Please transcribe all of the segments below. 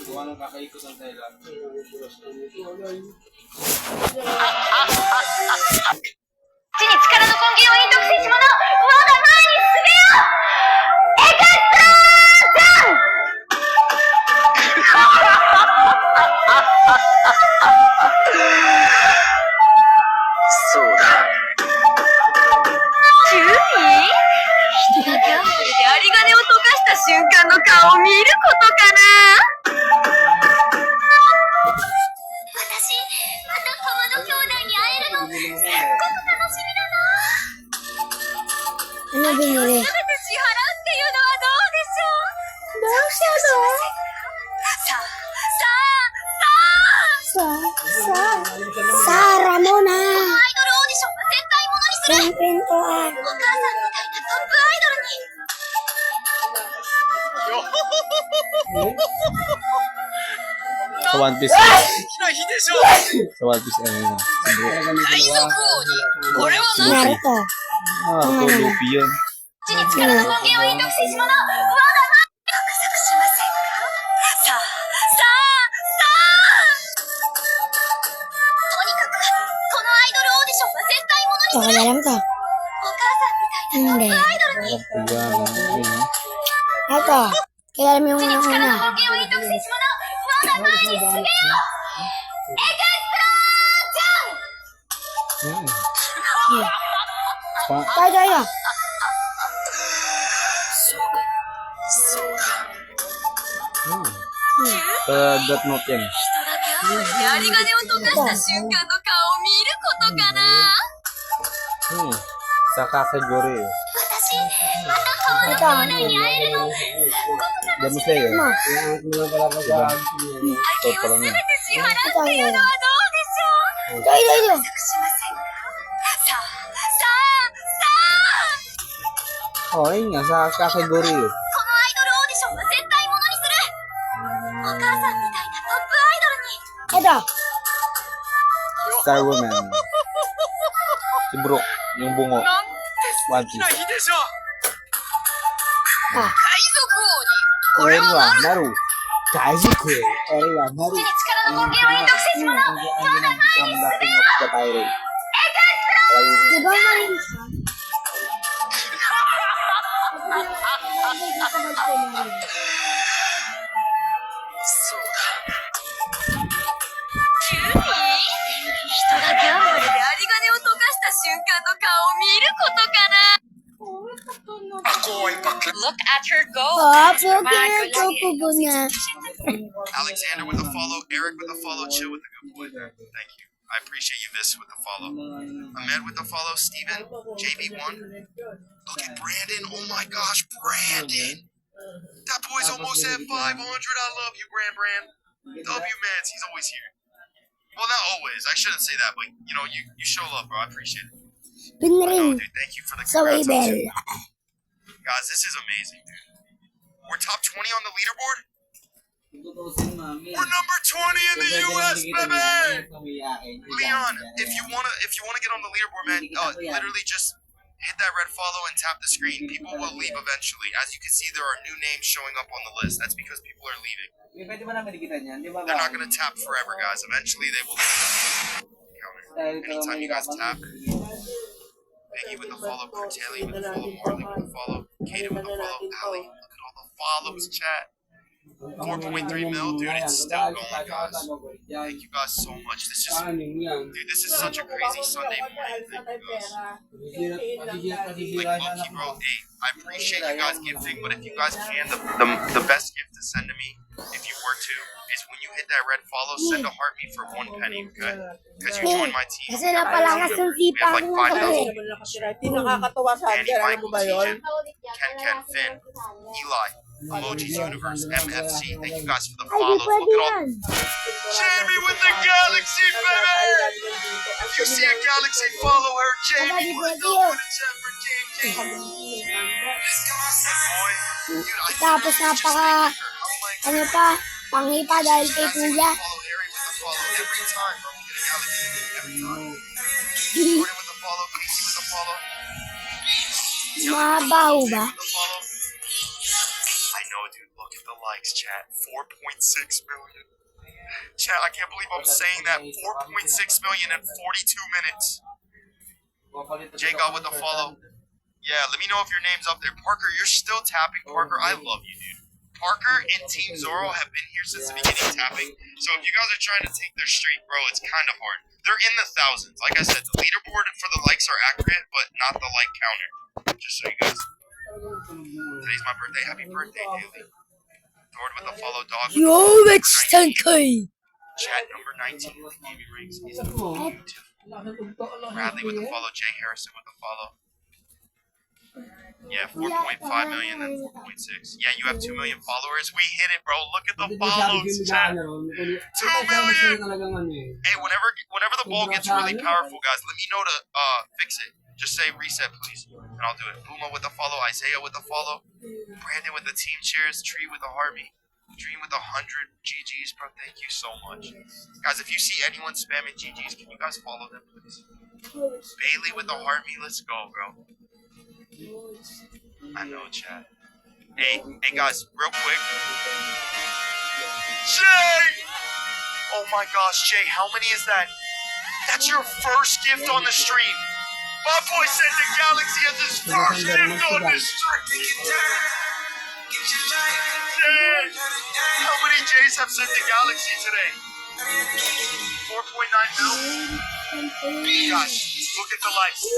Gawa ng kakaikot ang Thailand. 地に力の根源を隠匿せし者、我が前に進めよエクストラーザンそうだ。ジュリー、人がギャンブルで有り金を溶かした瞬間の顔を見ることかな。私、また川の兄弟に会えるの、すっごく楽しみだな。Ano binili? すべて支払うっていうのはどうでしょう。どうしよう。さあ、Sara mo アイドルオーディ na! ションは絶対ものにする。 Yung pintuan. お母さんみたいなトップアイドルに。 Sa One Piece. 広い日でしょ Sa One Piece, ano yun? 海賊王に、これは何 Naruto. Ah, ito, Luffy yun. 地に力の根源を隠匿せし者、我が前に約束しませんか。さあ、とにかく、このアイドルオーディションは絶対ものにする。 Alam to. お母さんみたいなトップアイドルに。 Ayan, yun. Ito. Kilala mo yung 地に力の una-una. 根源を隠匿せし者、我が前に進めよエクストラージャン Tayo, tayo. Sa Death Note yan. 人がギャンブルで有り金を溶かした瞬間の顔を見ることかな。 Sa Kakegurui. 私、また川の兄弟に会えるの、すっごく楽し Demon Slayer. Ano? Diba? み。 Ito 愛 pa を lang すべ yun. て支払うっていうのはどうでしょう。 Tayo, tayo. 約しませんか。さあ、 Oh, ayun nga, sa Kakegurui. このアイドルオーディションは絶対ものにする。お母さんみたいなトップアイドルに。 Ito. Star Woman. Si Brook, yung bungo. One 広い Piece. 日でしょ 海賊王に、これ Eri は wa Naru. Kaizuku. Eri wa Naru. 地に力の根源を隠匿せし者、 Ang dating of the pirate. Di ba marin siya? ジュリー、人がギャンブルで有り金を溶かした瞬間の顔を見ることかな。Look at your goal. Oh, pwede na ito po na. Alexander with a follow, Eric with a follow, Chill with a good boy. Thank you. I appreciate you, Vis, with the follow. Ahmed with the follow, Steven, JB1. Look at Brandon. Oh my gosh, Brandon. That boy's almost at 500. I love you, Brand. W Mans, he's always here. Well, not always. I shouldn't say that, but you know, you show love, bro. I appreciate it. No, Pinring. dude, thank you for the Sa congrats. Wabel. Guys, this is amazing, dude. We're top 20 on the leaderboard. We're number 20 in the US, baby. Leon, if you wanna get on the leaderboard, man, literally just hit that red follow and tap the screen. People will leave eventually. As you can see, there are new names showing up on the list. That's because people are leaving. Pwede ba namin dikitan yan? Di ba They're not gonna tap forever, guys. Eventually, they will leave. Anytime you guys tap. Peggy with the follow, Cortelli with the follow, Marley with the follow, Kaden with the follow, Allie. Look at all the follows, chat. 4.3 mil, dude, it's still going, guys. Thank you guys so much. Dude, this is such a crazy Sunday morning. Thank you guys. Like, low-key, bro, hey, I appreciate you guys gifting, but if you guys can, the best gift to send to me, if you were to, is when you hit that red follow, send a heartbeat for 1 penny, okay? Because you joined my team. Kasi napalakas yung We sipa have like ko ng 5,000 Hindi nakakatawa sa Andy, akin, alam mo Michael, ba yun? TJ, Ken, Finn, Eli, Emojis Universe, MFC. Thank you guys for the Ay, di follows. pwede Look at all. yan. Jamie with the Galaxy, baby! If you see a Galaxy, follow her. Jamie with the chat for Jamie. Boy, dude, I Tapos napaka, ano pa, pangipa dahil kay Kuya. follow Harry with the follow every time, bro. We get a Galaxy every time. Jordan with the follow, Casey with the follow. Mabaho ba? With the follow. I know, dude. likes, chat. 4.6 million. Chat, I can't believe I'm saying that. 4.6 million in 42 minutes. Jay got with the follow. Yeah, let me know if your name's up there. Parker, you're still tapping. Parker, I love you, dude. Parker and Team Zoro have been here since the beginning tapping. So if you guys are trying to take their streak, bro, it's kind of hard. They're in the thousands. Like I said, the leaderboard for the likes are accurate, but not the like counter. Just so you guys. Today's my birthday. Happy birthday, Daily. Thord with the follow, dog. Yo, it's 10K. Chat number 19 with gaming rings. He's on YouTube. Bradley with the follow. Jay Harrison with the follow. Yeah, 4.5 million, then 4.6. Yeah, you have 2 million followers. We hit it, bro. Look at the follows, chat. 2 million. Hey, whenever the ball gets really powerful, guys, let me know to fix it. Just say reset, please, and I'll do it. Buma with the follow, Isaiah with the follow, Brandon with the team cheers, Tree with the Harvey, Dream with 100 GGs, bro. Thank you so much, guys. If you see anyone spamming GGs, can you guys follow them, please? Bailey with the Harvey, let's go, bro. I know, chat. Hey, guys, real quick. Jay! Oh my gosh, Jay, how many is that? That's your first gift on the stream. My boy said the Galaxy has his first gift on the stream. Jay! How many Jays have sent the Galaxy today? 4.9 mil? Gosh, look at the likes.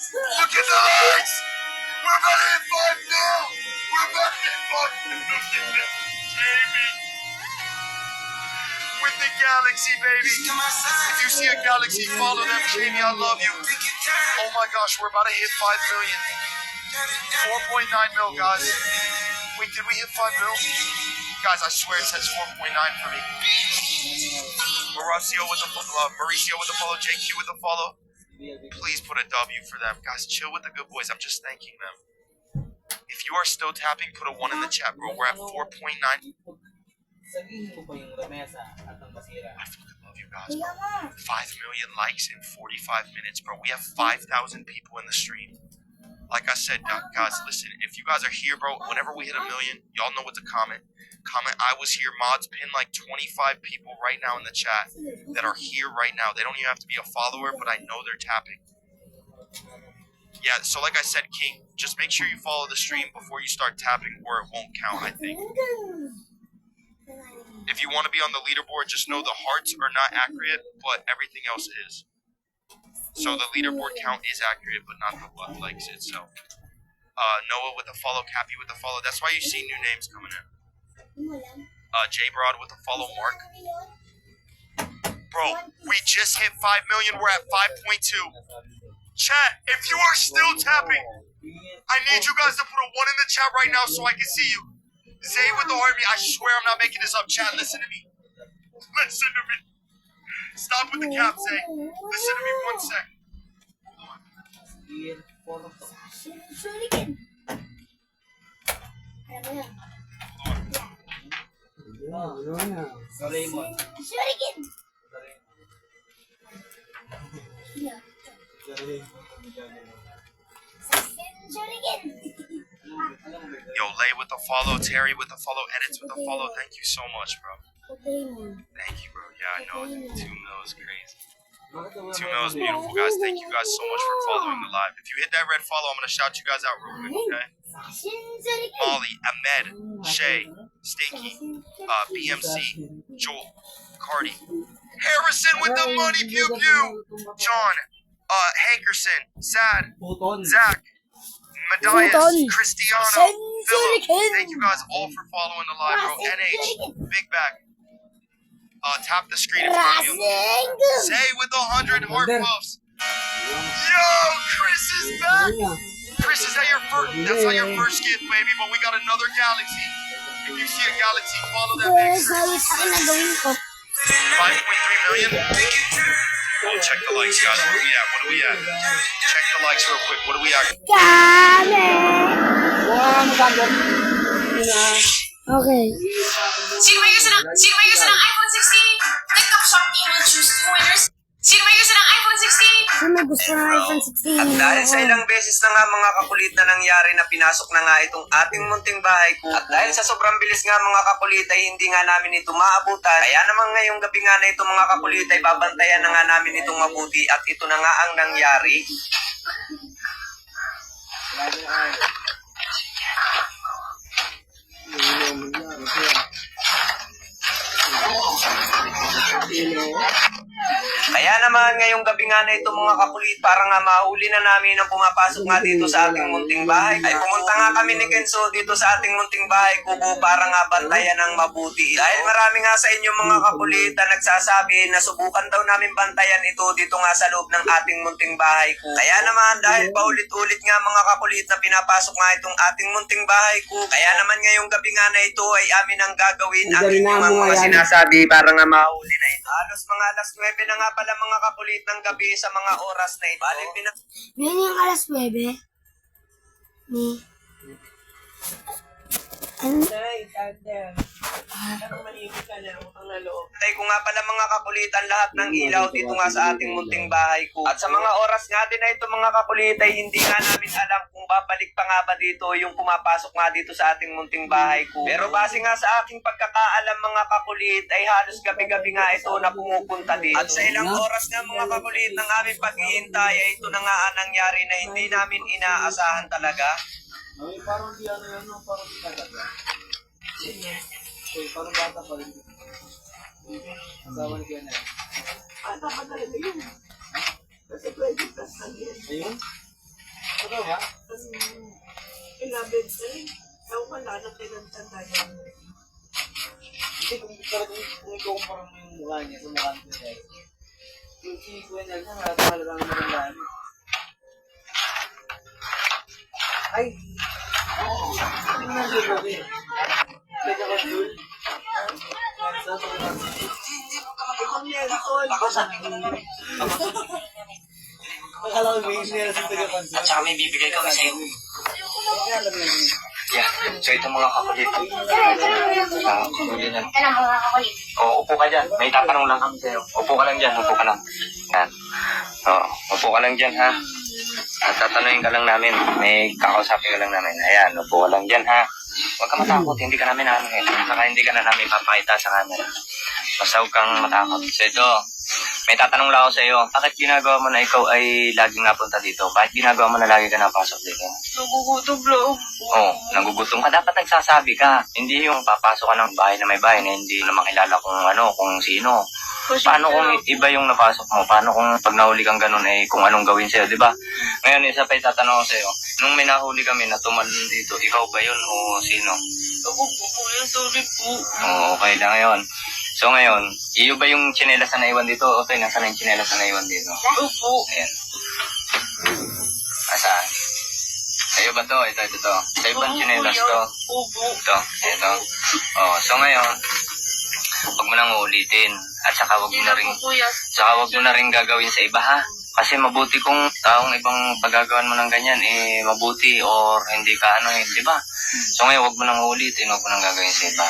Look at the likes! We're about to hit 5 mil! We're about to hit 5 mil! Jamie! With the Galaxy, baby! If you see a Galaxy, follow them. Jamie, I love you. Oh my gosh, we're about to hit 5 million. 4.9 mil, guys. Wait, did we hit 5 mil? Guys, I swear it says 4.9 for me. Mauricio with the follow. JQ with the follow. Please put a W for them. Guys, chill with the good boys. I'm just thanking them. If you are still tapping, put a 1 in the chat, bro. We're at 4.9. Sabihin mo ba yung lamesa at ang basira? I fucking love you guys, bro. 5 million likes in 45 minutes, bro. We have 5,000 people in the stream. Like I said, guys, listen. If you guys are here, bro, whenever we hit 1 million, y'all know what to comment. Comment, I was here. Mods pin like 25 people right now in the chat that are here right now. They don't even have to be a follower, but I know they're tapping. Yeah, so like I said, King, just make sure you follow the stream before you start tapping or it won't count, I think. If you want to be on the leaderboard, just know the hearts are not accurate, but everything else is. So the leaderboard count is accurate, but not the likes itself. Noah with the follow, Cappy with the follow. That's why you see new names coming in. J-Broad with the follow, Mark. Bro, we just hit 5 million. We're at 5.2. Chat, if you are still tapping, I need you guys to put a 1 in the chat right now so I can see you. Zay with the army. I swear I'm not making this up. Chat, listen to me. Listen to me. Stop with the cap, Zay. Listen to me 1 sec. Shuriken. Raymond. Shuriken. Shuriken. Yo, Lay with the follow, Terry with the follow, Edits with the follow. Thank you so much, bro. Thank you, bro. Yeah, I know 2 mil is crazy. 2 mil is beautiful, guys. Thank you guys so much for following the live. If you hit that red follow, I'm going to shout you guys out real quick, okay? Molly, Ahmed, Shay, Stinky, BMC, Joel, Cardi, Harrison with the money, Pew Pew, John, Hankerson, Sad, Zach, Medias, Cristiano, Philip. Thank you guys all for following the live, bro. NH, Big Back. Tap the screen if you want to be on. Say with 100 heart puffs. Yo, Chris is back. Chris, is that your first? That's not your first gift, baby. But we got another Galaxy. If you see a Galaxy, follow that big Chris. 5.3 million. Oh, check the likes, guys. What are we at? Check the likes real quick. What are we at? Okay. Sino may gusto ng iPhone 16? TikTok Shop will choose 2 winners. Sino may gusto ng iPhone 16? Sino may gusto ng iPhone 16? At dahil sa ilang beses na nga mga kakulit na nangyari na pinasok na nga itong ating munting bahay ko, at dahil sa sobrang bilis nga mga kakulit ay hindi nga namin ito maabutan, kaya naman ngayong gabi nga na ito mga kakulit ay babantayan na nga namin itong mabuti at ito na nga ang nangyari. Kaya naman ngayong gabi nga na ito mga kakulit, para nga mahuli na namin ang pumapasok nga dito sa ating munting bahay, ay pumunta nga kami ni Kenzo dito sa ating munting bahay kubo para nga bantayan ng mabuti. Dahil marami nga sa inyo mga kakulit na nagsasabi na subukan daw namin bantayan ito dito nga sa loob ng ating munting bahay ko. Kaya naman dahil paulit-ulit nga mga kakulit na pinapasok nga itong ating munting bahay ko, kaya naman ngayong gabi nga na ito ay amin ang gagawin ang inyong mga sinasabi para nga mahuli na ito. Halos mga alas 9 na nga pala mga kakulit ng gabi sa mga oras na ito. Bali, Ngayon yung alas 9. Ni. Ano? Tay ko nga pala mga kakulit ang lahat ng ilaw dito nga sa ating munting bahay ko. At sa mga oras nga din na ito mga kakulit ay hindi nga namin alam kung babalik pa nga ba dito yung pumapasok nga dito sa ating munting bahay ko. Pero base nga sa aking pagkakaalam mga kakulit ay halos gabi-gabi nga ito na pumupunta dito. At sa ilang oras nga mga kakulit ng aming paghihintay ay ito na nga ang nangyari na hindi namin inaasahan talaga. Ay, parang di ano yan, no? Parang di talaga. Okay, parang bata pa rin. Asawa ni Kiana. Bata pa talaga yun. Kasi 20 plus na yun. Ayun? Ano ba? 11 na rin. Ewan ko na, nagtinantanda niya. Hindi, kung ikaw parang yung mukha niya, sa mukha niya. Yung si Kuya Nelson, talagang magandaan. Ay! Ano na siya gabi? Teka ka, Jul? Ikaw Nelson. Ako sa akin. Akala ko may Nelson taga-pansin. At saka may bibigay kami sa'yo. Kaya alam mo yun. Yeah, so ito mga kakulit. Kukulit na. Ito na mga kakulit. O, upo ka dyan. May tatanong lang kami sa'yo. Upo ka lang dyan, upo ka lang. Yan. O, upo ka lang dyan, ha? At tatanungin ka lang namin. May kakausapin ka lang namin. Ayan, upo ka lang dyan, ha? Huwag ka matakot, hindi ka namin namin. Saka hindi ka na namin papakita sa camera. Basta huwag kang matakot. So ito, may tatanong lang ako sa iyo. Bakit ginagawa mo na ikaw ay laging napunta dito? Bakit ginagawa mo na lagi ka napasok dito? Nagugutom lang. Oo, nagugutom ka. Dapat nagsasabi ka. Hindi yung papasok ka ng bahay na may bahay na hindi na makilala kung sino. Paano kung iba yung napasok mo? Paano kung pag nahuli kang ganun kung anong gawin sa'yo, di ba? Ngayon, isa pa itatanong ko sa'yo. Nung may nahuli kami na tumalon dito, ikaw ba yun o sino? Ako po yan, sorry po. Oo, okay lang ngayon. So ngayon, iyo ba yung tsinelas na naiwan dito? O tayo, nasaan yung tsinelas na naiwan dito? Opo. Ayan. Asaan? Sa'yo ba to? Ito. Sa'yo ba yung tsinelas to? Opo. Ito. Oh, so ngayon, huwag mo nang uulitin. At saka huwag mo na rin, gagawin sa iba, ha? Kasi mabuti kung taong ibang pagagawan mo ng ganyan, mabuti or hindi ka di ba? So ngayon, huwag mo nang uulitin, huwag mo nang gagawin sa iba.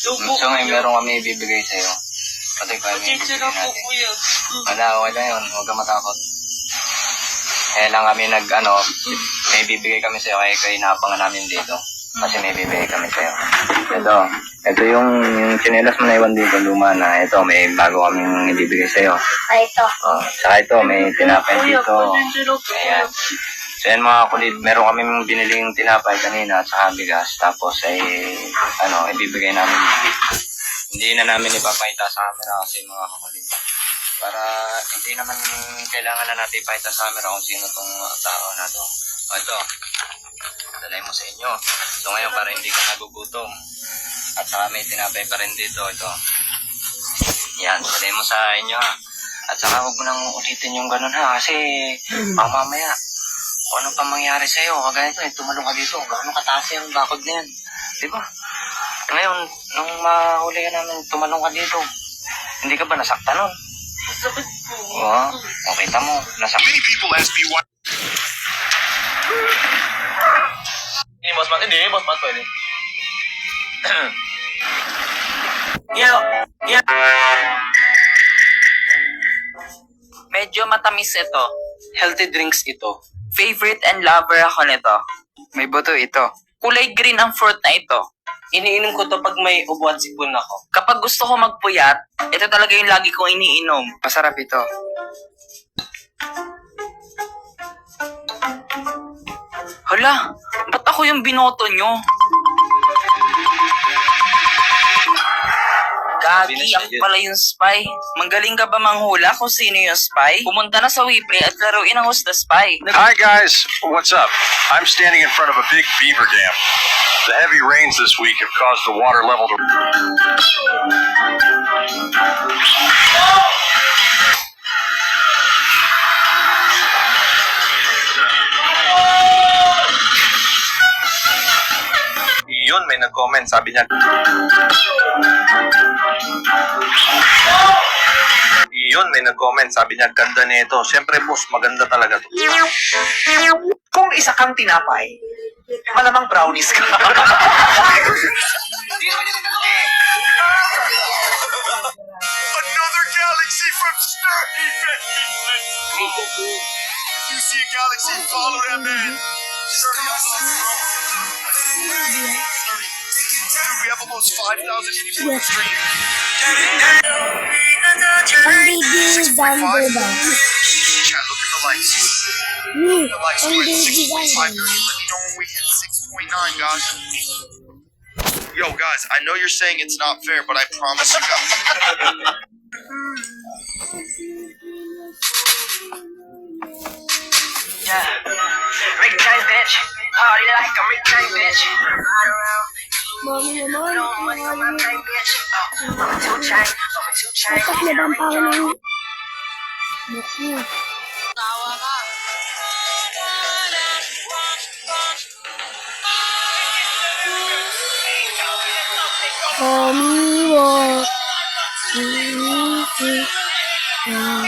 So ngayon, meron kami ibibigay sa'yo. Pati pa yung ibibigay natin. Wala yun, huwag ka matakot. Kaya lang kami may bibigay kami sa'yo kaya inaabangan namin dito. Kasi may bibigay kami sa'yo. Ito yung tsinelas mo na iwan dito, luma na. Ito, may bago kaming ibibigay sa'yo. Ay, ito. Oh, saka ito, may tinapay dito. Ayan. So yan mga kulit, meron kami biniling tinapay kanina at saka bigas. Tapos ibibigay namin. Hindi na namin ipapakita sa camera kasi mga kulit. Para hindi naman kailangan na natin ipakita sa camera kung sino tong tao na to. O ito, dalay mo sa inyo. So ngayon para hindi ka nagugutom. At saka may tinapay pa rin dito. Ito. Yan, dalay mo sa inyo, ha. At saka huwag mo nang ulitin yung ganun, ha. Kasi mamaya, kung ano pa mangyari sa'yo, kagaya ito, tumalong ka dito. Gano'n kataas yung bakod na yan. Diba? Ngayon, nung mahuli ka namin, tumalong ka dito. Hindi ka ba nasaktan nun? Sakit po. Oo. Kita mo, nasaktan. Many people ask me why. Hindi, boss man pwede. Medyo matamis ito. Healthy drinks ito. Favorite and lover ako nito. May buto ito. Kulay green ang fruit na ito. Iniinom ko to pag may ubo at sipon ako. Kapag gusto ko magpuyat, ito talaga yung lagi kong iniinom. Masarap ito. Hala, ba't ako yung binoto nyo? Gagi, ako pala yung spy. Magaling ka ba manghula kung sino yung spy? Pumunta na sa Weplay at laruin ang Who's the Spy. Hi guys, what's up? I'm standing in front of a big beaver dam. The heavy rains this week have caused the water level to... Yun, may nag-comment, sabi niya. Yun, may nag-comment, sabi niya, ganda nito. Siyempre, boss, maganda talaga to. Kung isa kang tinapay, malamang brownies ka. Another galaxy from Stargate! If you see a galaxy, follow that man. Dude, we have almost 5,000 people on the stream. Ang baby Xander ba? Chat, look at the likes. The likes Ang went baby 6.5 Xander. million. Let me know when we hit 6.9, guys. Yo, guys, I know you're saying it's not fair, but I promise you guys. Yeah. Rick James, bitch. Party like a Rick James, bitch. Ride around. Mami naman. No money on my brain, bitch. I'm a 2 chain. I'm a 2 chain. Tapos naman pa ako ng book niya. Tawa ka. Komiwo. Yung 3 ah.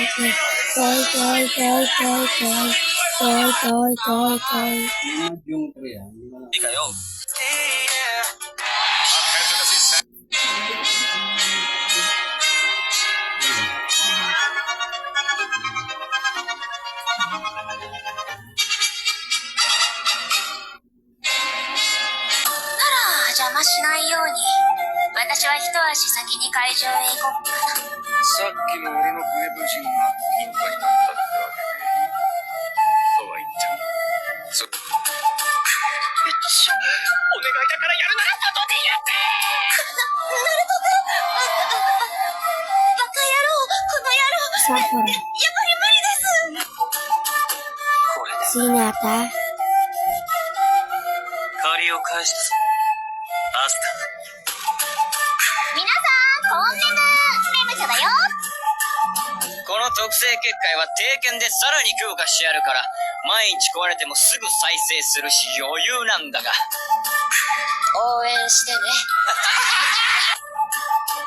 Hindi mo na. Kayo. Saっきの俺のクエブ人がヒントになったってわけね。そうは言っちゃう。そお願いだからやるなら外でやってSakura. これで Sinata. 借りを返したぞ。アス皆さん、コンメムシャだよ。タ。この特製結界は定見でさらに強化してやるから、毎日壊れてもすぐ再生するし余裕なんだが。応援してね。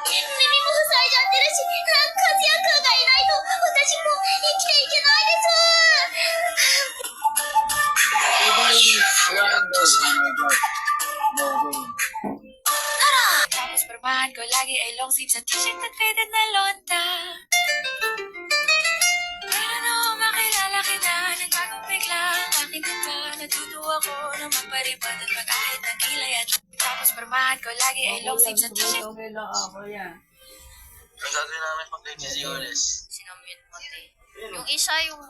耳も塞いじゃってるし、和也くんがいないと私も生きていけないです。Tapos pormahan ko lagi ay long sleeves at t-shirt at faded na lonta. Paano makilala kita? Nagkakong bigla ang aking ganda. Natutuwa ko na maparipad at magkahit ng kilay at tapos pormahan ko lagi ay long sleeves at t-shirt. Okay lang ako yan. Ang gagawin namin pag si Yones. Sinamit mo, te. Yung isa yung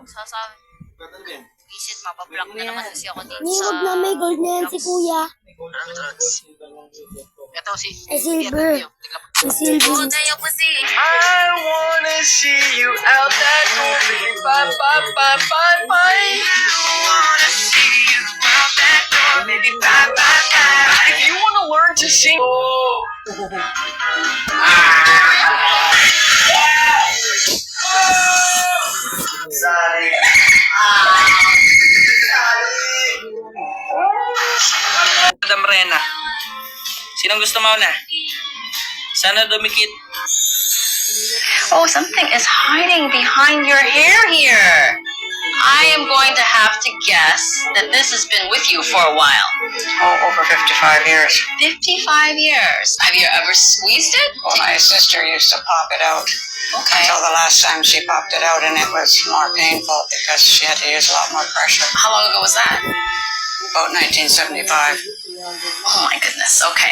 sasabi. Ganda din. Isit, mapablock na naman kasi ako dito Ni sa... wag na may gold na yan si kuya. Ito si... Ay, silver. Si silver. Tayo po si... I wanna see you out that door. Bye, bye, bye, bye, bye. I wanna see you out that door. Maybe bye, bye, bye. If you wanna learn to sing... Sorry. Madam Rena. Sinong gusto mo na? Sana dumikit. Oh, something is hiding behind your hair here. I am going to have to guess that this has been with you for a while. Oh, over 55 years. 55 years. Have you ever squeezed it? Well, my sister used to pop it out. Okay. Until the last time she popped it out, and it was more painful because she had to use a lot more pressure. How long ago was that? About 1975. Oh my goodness. Okay.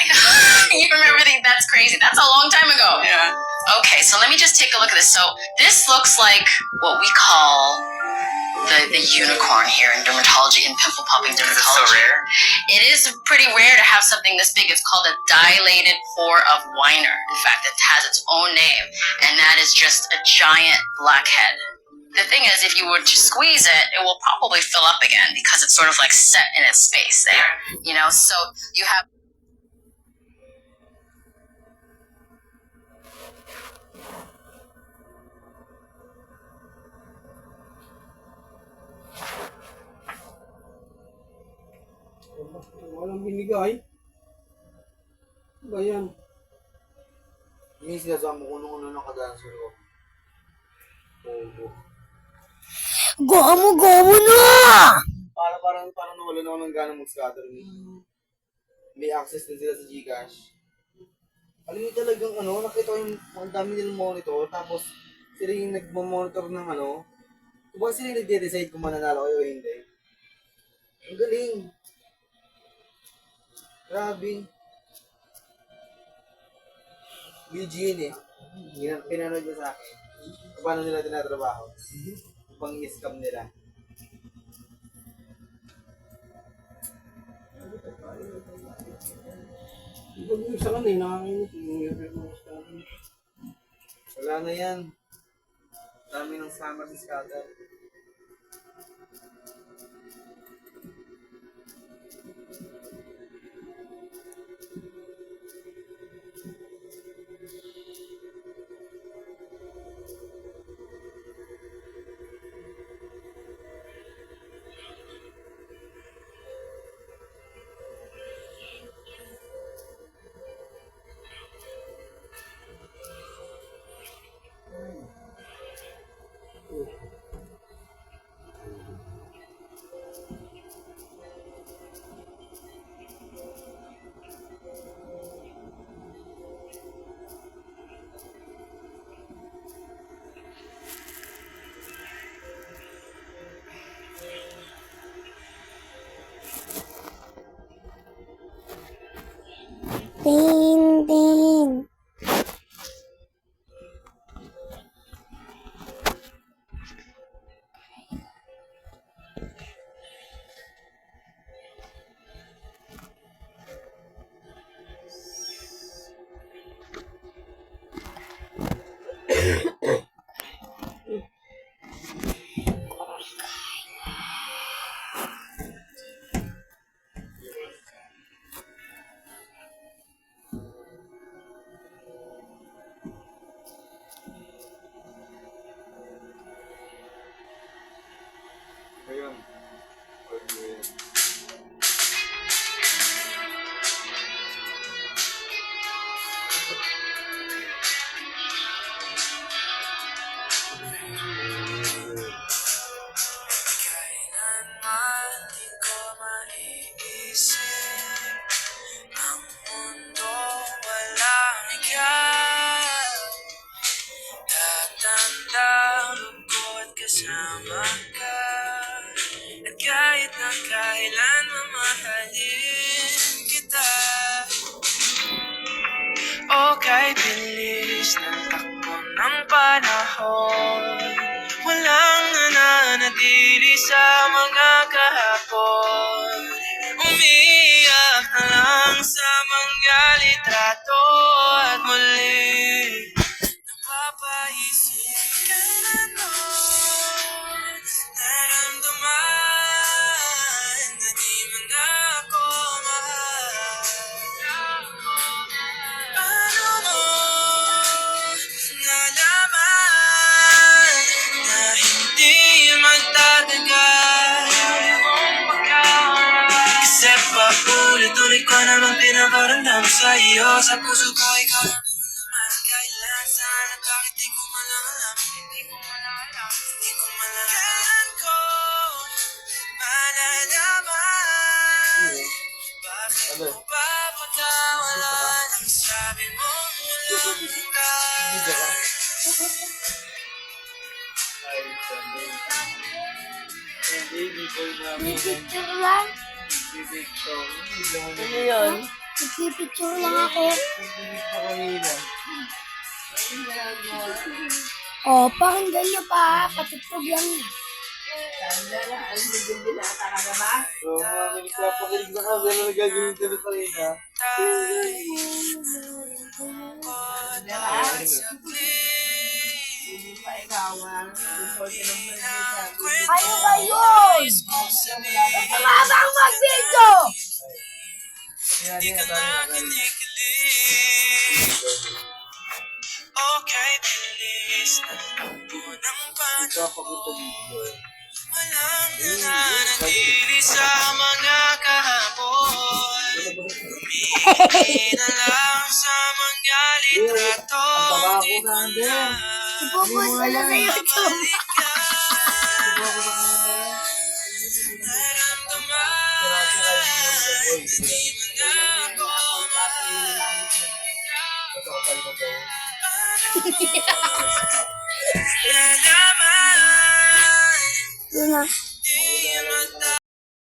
You remember everything? That's crazy. That's a long time ago. Yeah. Okay, so let me just take a look at this. So this looks like what we call the unicorn here in dermatology, in pimple popping dermatology. Is it so rare? It is pretty rare to have something this big. It's called a dilated pore of Weiner. In fact, it has its own name, and that is just a giant blackhead. The thing is, if you were to squeeze it, it will probably fill up again because it's sort of like set in its space there. You know, so you have. Walang binigay. Ba yan? Hindi sinasama ko nung nakadancer ko. Oo. Gomo na! Parang nawala na ako ng gana mag-scatter. May access din sila sa Gcash. Alam mo talagang nakita ko yung ang dami nilang monitor, tapos sila yung nagmamonitor ng diba sila yung nagde-decide kung mananalo kayo o hindi. Ang galing. Grabe. BGN eh. Pinanood niya sa akin. Paano nila tinatrabaho. Pang i-scam nila. Wala na yan. Dami ng scammer si Scatter. Ding, ding. Ayun. Kailanman di ko maiisip ang mundo walang ikaw. Tatandang lungkot kasama ka, at kahit na kailan mamahalin kita. O kahit bilis ng takbo ng panahon, walang nananatili sa mga kahapon. Umiiyak na lang sa mga litrato at muli napapaisip kailan mo naramdaman na di mo na ako mahal. Paano mo nalaman na hindi magtatagal? Kasi paulit-ulit ko namang pinaparamdam sa iyo. Sa puso ko ikaw lang naman. Kailan, saan at bakit di ko malang alam. Kailan ko Ano? Hindi ka. Ay, sabi. Ang baby boy namin. Picture lang. Bibig ko. Ano yun? Picture lang ako. Bibig ko kanina. Oh, parang ganyan pa. Patutog lang. So, mga nagpapakilig na ka, gano'n nagagaling ka na kanina. Ano ba yun? Tumabang mag-video! Nagpapakita dito. Ang tabako na andyan. Ipopost ko na sa YouTube. Yun na.